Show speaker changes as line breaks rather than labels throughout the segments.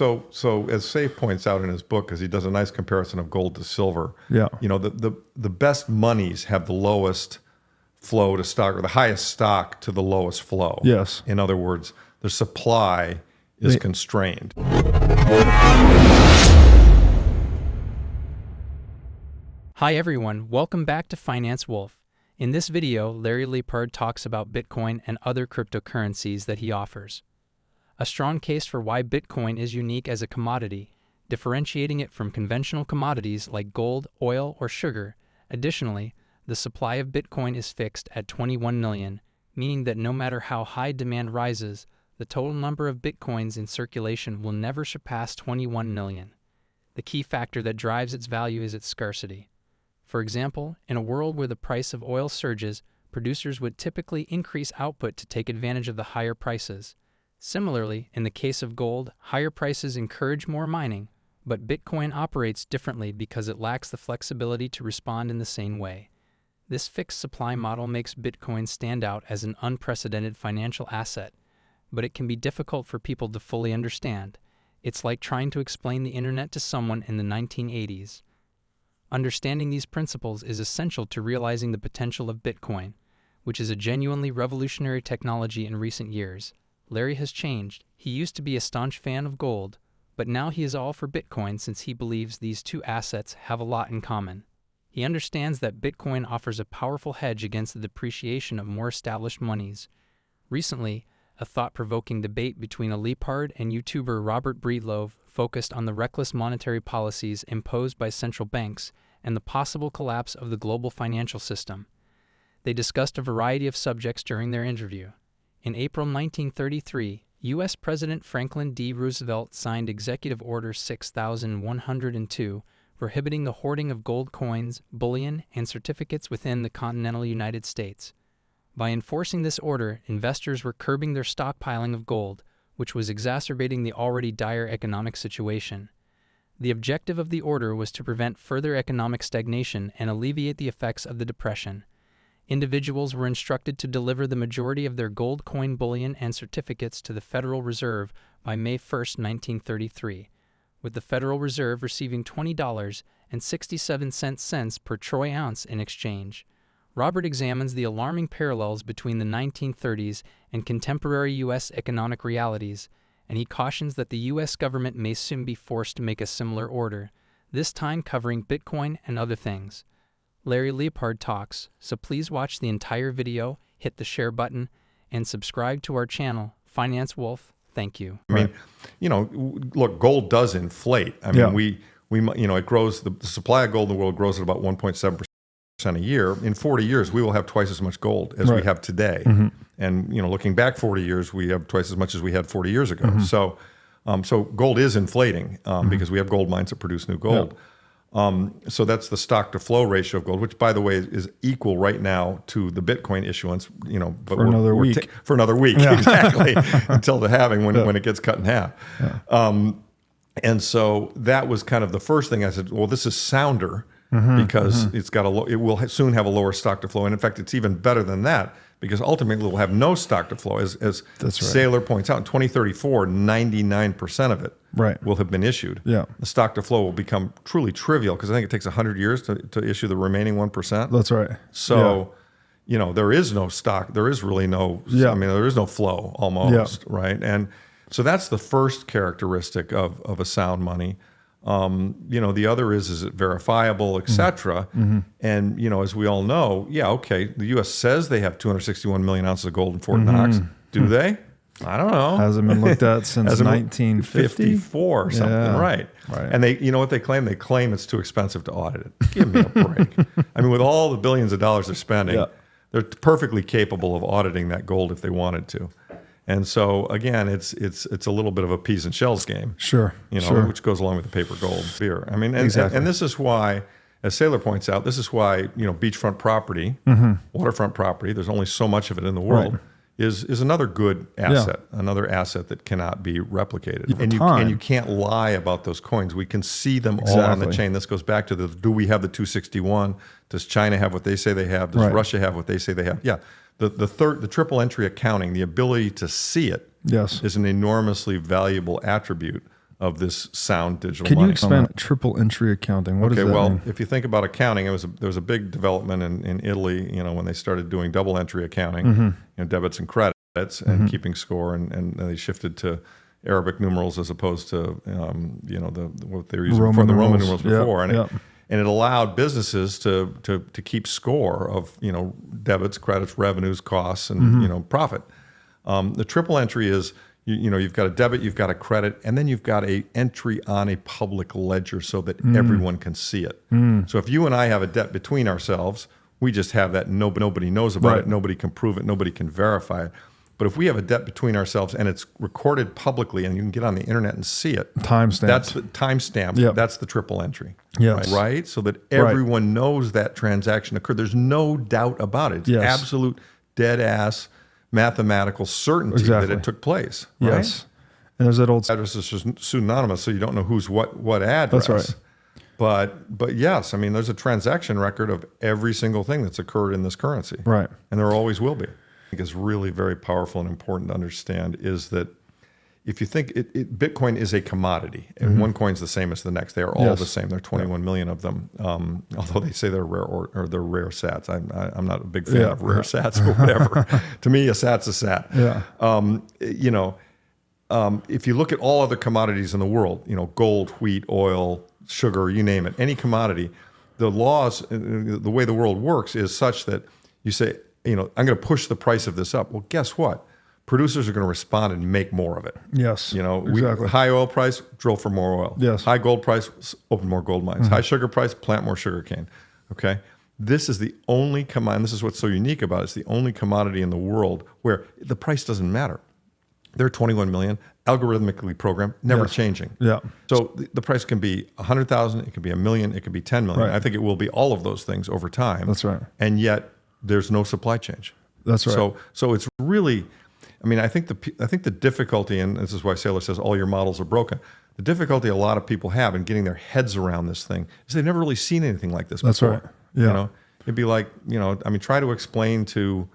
So as Safe points out in his book, because he does a nice comparison of gold to silver,
Yeah.
The best monies have the lowest flow to stock, or the highest stock to the lowest flow.
Yes.
In other words, the supply is constrained.
Hi everyone, welcome back to Finance Wolf. In this video, Larry Lepard talks about Bitcoin and other cryptocurrencies that he offers. A strong case for why Bitcoin is unique as a commodity, differentiating it from conventional commodities like gold, oil, or sugar. Additionally, the supply of Bitcoin is fixed at 21 million, meaning that no matter how high demand rises, the total number of Bitcoins in circulation will never surpass 21 million. The key factor that drives its value is its scarcity. For example, in a world where the price of oil surges, producers would typically increase output to take advantage of the higher prices. Similarly, in the case of gold, higher prices encourage more mining, but Bitcoin operates differently because it lacks the flexibility to respond in the same way. This fixed supply model makes Bitcoin stand out as an unprecedented financial asset, but it can be difficult for people to fully understand. It's like trying to explain the internet to someone in the 1980s. Understanding these principles is essential to realizing the potential of Bitcoin, which is a genuinely revolutionary technology in recent years. Larry has changed. He used to be a staunch fan of gold, but now he is all for Bitcoin since he believes these two assets have a lot in common. He understands that Bitcoin offers a powerful hedge against the depreciation of more established monies. Recently, a thought-provoking debate between a Lepard and YouTuber Robert Breedlove focused on the reckless monetary policies imposed by central banks and the possible collapse of the global financial system. They discussed a variety of subjects during their interview. In April 1933, U.S. President Franklin D. Roosevelt signed Executive Order 6102, prohibiting the hoarding of gold coins, bullion, and certificates within the continental United States. By enforcing this order, investors were curbing their stockpiling of gold, which was exacerbating the already dire economic situation. The objective of the order was to prevent further economic stagnation and alleviate the effects of the Depression. Individuals were instructed to deliver the majority of their gold coin bullion and certificates to the Federal Reserve by May 1, 1933, with the Federal Reserve receiving $20.67 per troy ounce in exchange. Robert examines the alarming parallels between the 1930s and contemporary U.S. economic realities, and he cautions that the U.S. government may soon be forced to make a similar order, this time covering Bitcoin and other things. Larry Lepard talks, so please watch the entire video, hit the share button, and subscribe to our channel, Finance Wolf. Thank you.
I mean, look, gold does inflate. I mean, it grows, the supply of gold in the world grows at about 1.7% a year. In 40 years, we will have twice as much gold as we have today. Mm-hmm. And, looking back 40 years, we have twice as much as we had 40 years ago. Mm-hmm. So gold is inflating because we have gold mines that produce new gold. Yeah. So that's the stock to flow ratio of gold, which, by the way, is equal right now to the Bitcoin issuance. But
for another week.
For another week, yeah. Exactly, until the halving when it gets cut in half. Yeah. And so that was kind of the first thing I said. Well, this is sounder because it will soon have a lower stock to flow, and in fact, it's even better than that because ultimately it will have no stock to flow. As Saylor points out, in 2034, 99% of it will have been issued. Yeah. The stock to flow will become truly trivial because I think it takes 100 years to issue the remaining 1%.
That's right.
So, there is no stock. There is really no, there is no flow almost, right? And so that's the first characteristic of a sound money. The other is it verifiable, et cetera. Mm-hmm. And, as we all know, the U.S. says they have 261 million ounces of gold in Fort Knox. Do they? I don't know.
Hasn't been looked at since 1954
or something, right? And they, what they claim? They claim it's too expensive to audit it. Give me a break. I mean, with all the billions of dollars they're spending, they're perfectly capable of auditing that gold if they wanted to. And so again, it's a little bit of a peas and shells game, which goes along with the paper gold beer. I mean, and this is why, as Saylor points out, this is why beachfront property, waterfront property. There's only so much of it in the world. Is another good asset, another asset that cannot be replicated, and you can't lie about those coins. We can see them all on the chain. This goes back to do we have the 261? Does China have what they say they have? Does Russia have what they say they have? Yeah. The triple entry accounting, the ability to see it, is an enormously valuable attribute of this sound digital
Can
money.
you expand triple entry accounting? What does that mean?
If you think about accounting, there was a big development in Italy, when they started doing double entry accounting, debits and credits and keeping score, and they shifted to Arabic numerals as opposed to what they were using Roman numerals before, and it allowed businesses to keep score of debits, credits, revenues, costs, and profit. The triple entry is you've got a debit, you've got a credit, and then you've got a entry on a public ledger so that everyone can see it. So if you and I have a debt between ourselves, we just have that. Nobody knows about it. Nobody can prove it. Nobody can verify it. But if we have a debt between ourselves and it's recorded publicly and you can get on the internet and see it,
timestamp.
That's the timestamp. That's the triple entry.
Yes.
Right? So that everyone knows that transaction occurred. There's no doubt about it. It's absolute dead ass mathematical certainty that it took place. Right?
Yes. And there's that old
address is pseudonymous, so you don't know who's what address.
That's right.
But yes, I mean, there's a transaction record of every single thing that's occurred in this currency.
Right.
And there always will be. I think is really very powerful and important to understand is that if you think Bitcoin is a commodity, and one coin's the same as the next, they are all the same. There are 21 million of them. Although they say they're rare or they're rare sats. I'm not a big fan of rare sats, but whatever. To me, a sat's a sat. If you look at all other commodities in the world, gold, wheat, oil, sugar, you name it, any commodity, the laws, the way the world works is such that you say, I'm going to push the price of this up. Well, guess what? Producers are going to respond and make more of it.
Yes, exactly.
High oil price, drill for more oil.
Yes.
High gold price, open more gold mines. High sugar price, plant more sugar cane. Okay. This is the only commodity. This is what's so unique about it. It's the only commodity in the world where the price doesn't matter. There are 21 million, algorithmically programmed, never changing.
Yeah.
So the price can be 100,000, it could be 1 million, it could be 10 million.
Right.
I think it will be all of those things over time.
That's right.
And yet there's no supply change.
That's right.
So it's really, I think the difficulty, and this is why Saylor says all your models are broken. The difficulty a lot of people have in getting their heads around this thing is they've never really seen anything like this before.
That's right. Yeah.
It'd be like, try to explain to,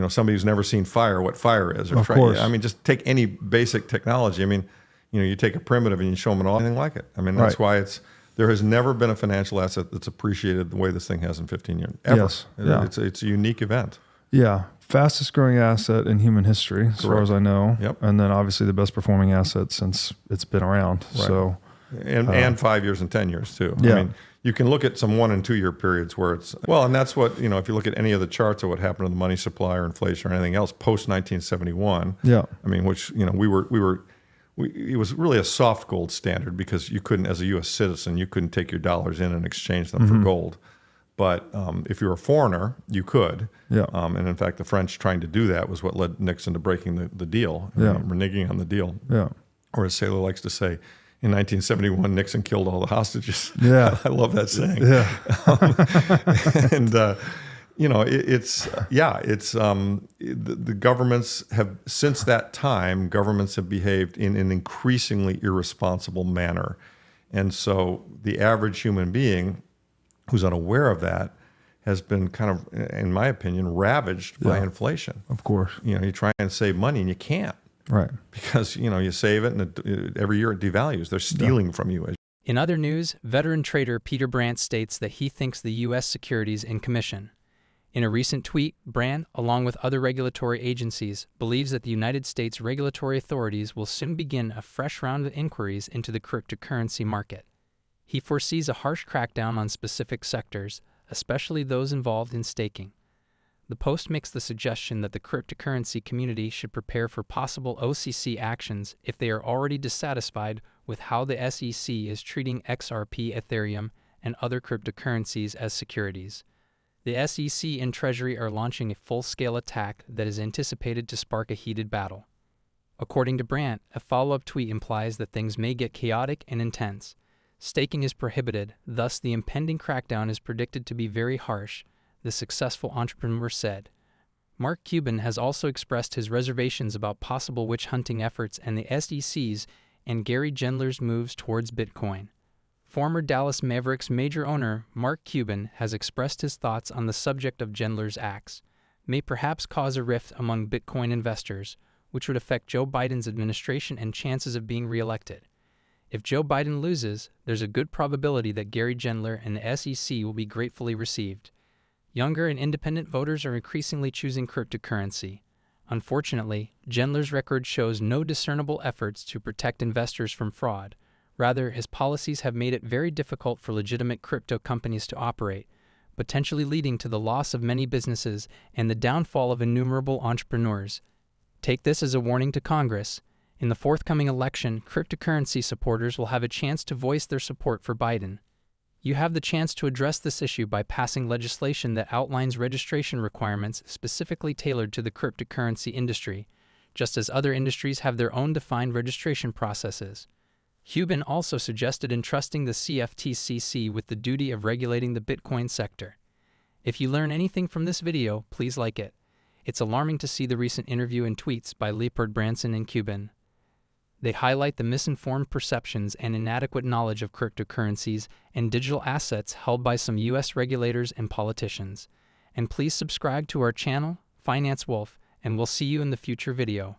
somebody who's never seen fire what fire is. Or
of course.
Just take any basic technology. You take a primitive and you show them anything like it. That's why there has never been a financial asset that's appreciated the way this thing has in 15 years. Ever.
Yes.
It's a unique event.
Yeah. Fastest growing asset in human history, as far as I know.
Yep.
And then obviously the best performing asset since it's been around.
Right.
So,
and 5 years and 10 years too.
Yeah.
You can look at some 1 and 2 year periods where it's, and that's what, if you look at any of the charts of what happened to the money supply or inflation or anything else post 1971.
Yeah.
Which, it was really a soft gold standard because you couldn't, as a U.S. citizen, you couldn't take your dollars in and exchange them for gold. But if you're a foreigner, you could.
Yeah.
And in fact, the French trying to do that was what led Nixon to breaking the deal, reneging on the deal.
Yeah.
Or as Saylor likes to say, in 1971, Nixon killed all the hostages.
Yeah.
I love that saying.
Yeah.
The governments have, since that time, governments have behaved in an increasingly irresponsible manner. And so the average human being who's unaware of that has been kind of, in my opinion, ravaged by inflation.
Of course.
You try and save money and you can't.
Right.
Because, you save it and every year it devalues. They're stealing from you.
In other news, veteran trader Peter Brandt states that he thinks the U.S. Securities and Commission. In a recent tweet, Brandt, along with other regulatory agencies, believes that the United States regulatory authorities will soon begin a fresh round of inquiries into the cryptocurrency market. He foresees a harsh crackdown on specific sectors, especially those involved in staking. The post makes the suggestion that the cryptocurrency community should prepare for possible OCC actions if they are already dissatisfied with how the SEC is treating XRP, Ethereum, and other cryptocurrencies as securities. The SEC and Treasury are launching a full-scale attack that is anticipated to spark a heated battle. According to Brandt, a follow-up tweet implies that things may get chaotic and intense. Staking is prohibited, thus the impending crackdown is predicted to be very harsh, the successful entrepreneur said. Mark Cuban has also expressed his reservations about possible witch hunting efforts and the SEC's and Gary Gensler's moves towards Bitcoin. Former Dallas Mavericks major owner Mark Cuban has expressed his thoughts on the subject of Gensler's acts, may perhaps cause a rift among Bitcoin investors, which would affect Joe Biden's administration and chances of being reelected. If Joe Biden loses, there's a good probability that Gary Gensler and the SEC will be gratefully received. Younger and independent voters are increasingly choosing cryptocurrency. Unfortunately, Gensler's record shows no discernible efforts to protect investors from fraud. Rather, his policies have made it very difficult for legitimate crypto companies to operate, potentially leading to the loss of many businesses and the downfall of innumerable entrepreneurs. Take this as a warning to Congress. In the forthcoming election, cryptocurrency supporters will have a chance to voice their support for Biden. You have the chance to address this issue by passing legislation that outlines registration requirements specifically tailored to the cryptocurrency industry, just as other industries have their own defined registration processes. Hubin also suggested entrusting the CFTCC with the duty of regulating the Bitcoin sector. If you learn anything from this video, please like it. It's alarming to see the recent interview and tweets by Lepard, Branson, and Hubin. They highlight the misinformed perceptions and inadequate knowledge of cryptocurrencies and digital assets held by some U.S. regulators and politicians. And please subscribe to our channel, Finance Wolf, and we'll see you in the future video.